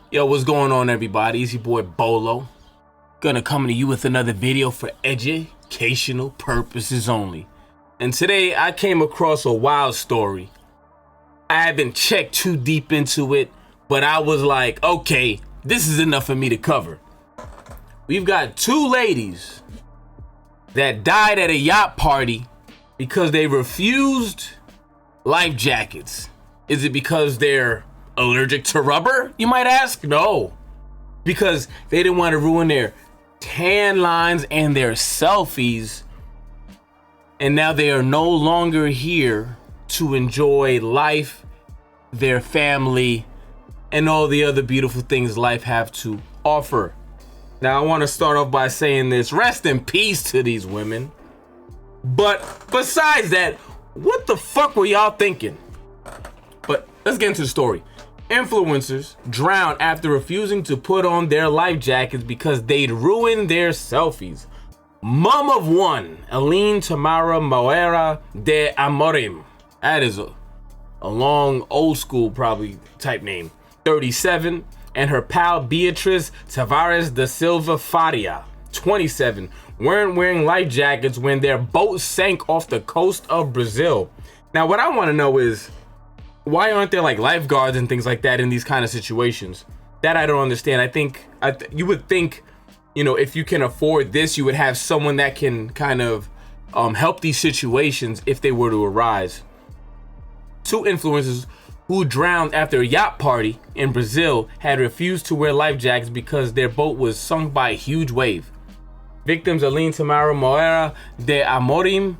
Yo, what's going on, everybody? It's your boy Bolo. Gonna come to you with another video for educational purposes only. And today I came across a wild story. I haven't checked too deep into it, but I was like, okay, this is enough for me to cover. We've got two ladies that died at a yacht party because they refused life jackets. Is it because they're allergic to rubber, you might ask? No, because they didn't want to ruin their tan lines and their selfies, and now they are no longer here to enjoy life, their family, and all the other beautiful things life have to offer. Now I want to start off by saying this: rest in peace to these women. But besides that, what the fuck were y'all thinking? But let's get into the story. Influencers drowned after refusing to put on their life jackets because they'd ruined their selfies. Mom of one, Aline Tamara Moera de Amorim. That is a long, old school probably type name. 37, and her pal Beatriz Tavares da Silva Faria, 27, weren't wearing life jackets when their boat sank off the coast of Brazil. Now, what I want to know is, why aren't there like lifeguards and things like that in these kind of situations? That I don't understand. I think you would think, you know, if you can afford this, you would have someone that can kind of help these situations if they were to arise. Two influencers who drowned after a yacht party in Brazil had refused to wear life jackets because their boat was sunk by a huge wave. Victims Aline Tamara Moera de Amorim,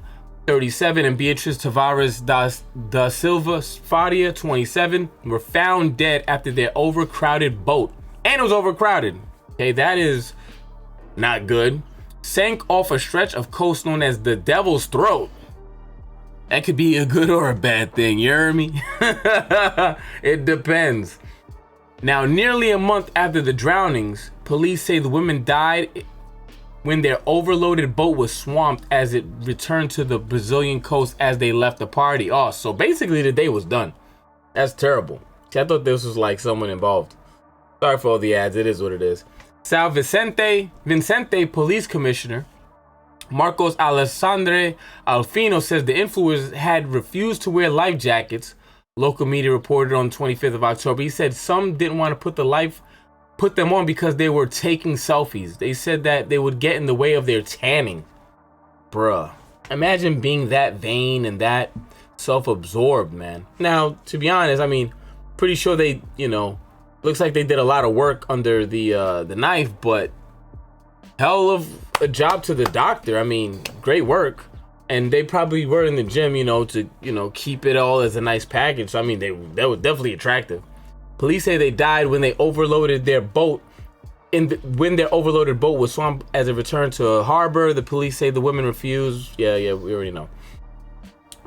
37, and Beatriz Tavares da Silva Faria, 27, were found dead after their overcrowded boat, and it was overcrowded. Okay, that is not good. Sank off a stretch of coast known as the Devil's Throat. That could be a good or a bad thing, you hear me? It depends. Now, nearly a month after the drownings, police say the women died when their overloaded boat was swamped as it returned to the Brazilian coast as they left the party. Oh, so basically the day was done. That's terrible. See, I thought this was like someone involved. Sorry for all the ads, it is what it is. São Vicente Police Commissioner Marcos Alessandre Alfino says the influencers had refused to wear life jackets. Local media reported on the 25th of October. He said some didn't want to put them on because they were taking selfies. They said that they would get in the way of their tanning. Bruh. Imagine being that vain and that self-absorbed, man. Now, to be honest, I mean, pretty sure they, you know, looks like they did a lot of work under the knife, but hell of a job to the doctor. I mean, great work. And they probably were in the gym, you know, to, you know, keep it all as a nice package. So, I mean, they were definitely attractive. Police say they died when they overloaded their boat. When their overloaded boat was swamped as it returned to a harbor. The police say the women refused. Yeah, we already know.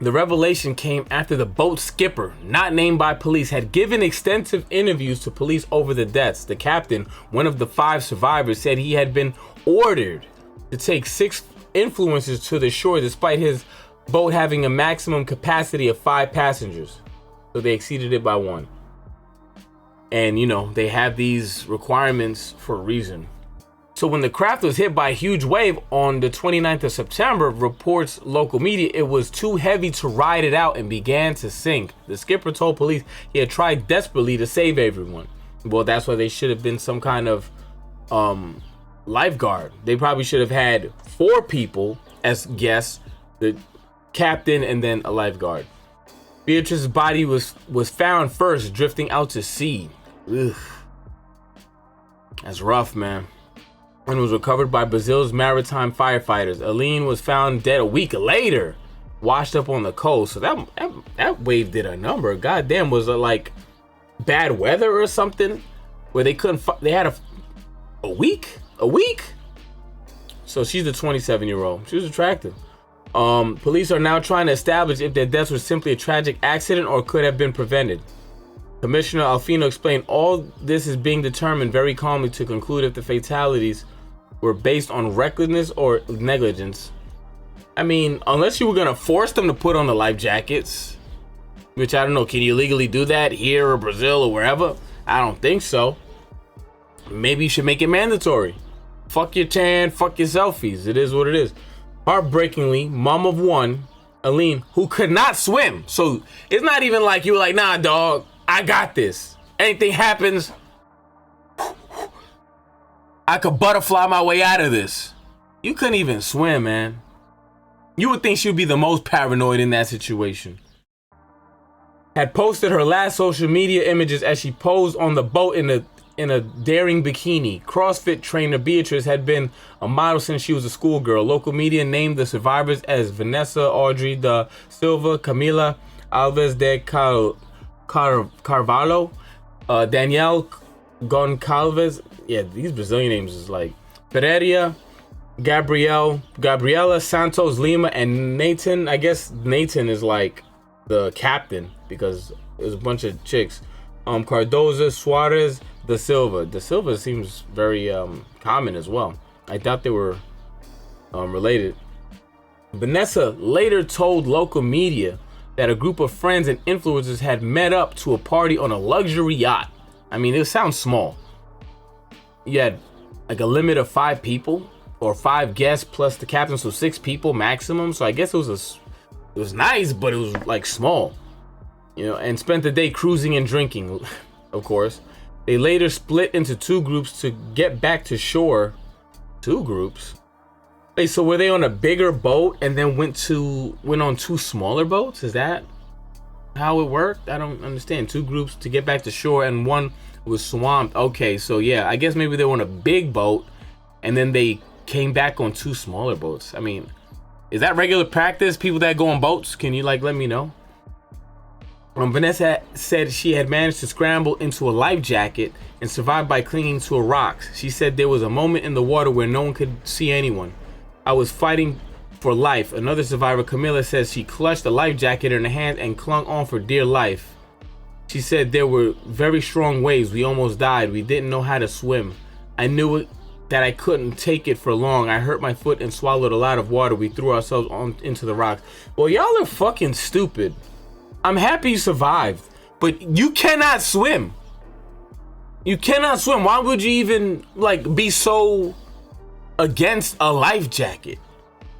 The revelation came after the boat skipper, not named by police, had given extensive interviews to police over the deaths. The captain, one of the 5 survivors, said he had been ordered to take 6 influencers to the shore despite his boat having a maximum capacity of 5 passengers. So they exceeded it by 1. And, you know, they have these requirements for a reason. So when the craft was hit by a huge wave on the 29th of September, reports local media, it was too heavy to ride it out and began to sink. The skipper told police he had tried desperately to save everyone. Well, that's why they should have been some kind of lifeguard. They probably should have had 4 people as guests, the captain and then a lifeguard. Beatrice's body was found first, drifting out to sea. Ugh. That's rough, man. And was recovered by Brazil's maritime firefighters. Aline was found dead a week later, washed up on the coast. So that wave did a number. Goddamn, was it like bad weather or something where they couldn't? They had a week. So she's the 27-year-old. She was attractive. Police are now trying to establish if their deaths were simply a tragic accident or could have been prevented. Commissioner Alfino explained all this is being determined very calmly to conclude if the fatalities were based on recklessness or negligence. I mean, unless you were gonna force them to put on the life jackets, which I don't know, can you legally do that here or Brazil or wherever? I don't think so. maybe you should make it mandatory. Fuck your tan, fuck your selfies. It is what it is. Heartbreakingly, mom of one, Aline, who could not swim. So it's not even like you were like, nah, dog, I got this. Anything happens, I could butterfly my way out of this. You couldn't even swim, man. You would think she would be the most paranoid in that situation. Had posted her last social media images as she posed on the boat in a daring bikini. CrossFit trainer Beatrice had been a model since she was a schoolgirl. Local media named the survivors as Vanessa Audrey da Silva, Camila Alves de Carvalho, Danielle Goncalves. Yeah, these Brazilian names is like Pereira, Gabriela Santos Lima, and Nathan. I guess Nathan is like the captain because there's a bunch of chicks. Cardoza, Suarez, Da Silva. Da Silva seems very common as well. I doubt they were related. Vanessa later told local media that a group of friends and influencers had met up to a party on a luxury yacht. I mean, it sounds small. You had like a limit of 5 people or 5 guests plus the captain, so 6 people maximum. So I guess it was nice, but it was like small, you know. And spent the day cruising and drinking, of course. They later split into 2 groups to get back to shore. 2 groups. Wait, so were they on a bigger boat and then went on 2 smaller boats? Is that how it worked? I don't understand. 2 groups to get back to shore and one was swamped. Okay, so yeah, I guess maybe they were on a big boat and then they came back on 2 smaller boats. I mean, is that regular practice? People that go on boats, can you like let me know? Vanessa said she had managed to scramble into a life jacket and survived by clinging to a rock. She said there was a moment in the water where no one could see anyone. I was fighting for life. Another survivor, Camila, says she clutched the life jacket in her hand and clung on for dear life. She said there were very strong waves. We almost died. We didn't know how to swim. I knew it, that I couldn't take it for long. I hurt my foot and swallowed a lot of water. We threw ourselves into the rocks. Well, y'all are fucking stupid. I'm happy you survived, but you cannot swim. You cannot swim. Why would you even like be so against a life jacket?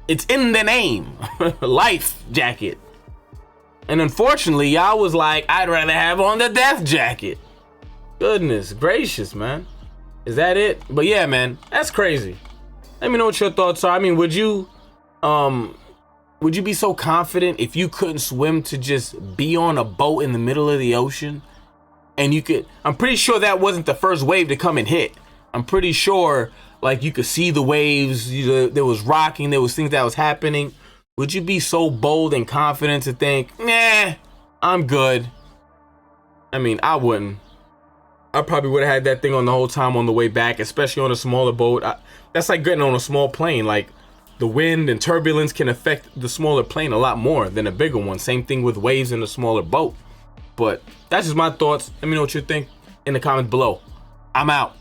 It's in the name, life jacket. And unfortunately, y'all was like, I'd rather have on the death jacket. Goodness gracious, man. Is that it? But yeah, man, that's crazy. Let me know what your thoughts are. I mean, would you be so confident if you couldn't swim to just be on a boat in the middle of the ocean? And you could, I'm pretty sure that wasn't the first wave to come and hit. I'm pretty sure like you could see the waves, there was rocking, there was things that was happening. Would you be so bold and confident to think, nah, I'm good? I mean, I wouldn't. I probably would have had that thing on the whole time on the way back, especially on a smaller boat. That's like getting on a small plane. Like the wind and turbulence can affect the smaller plane a lot more than a bigger one. Same thing with waves in a smaller boat. But that's just my thoughts. Let me know what you think in the comments below. I'm out.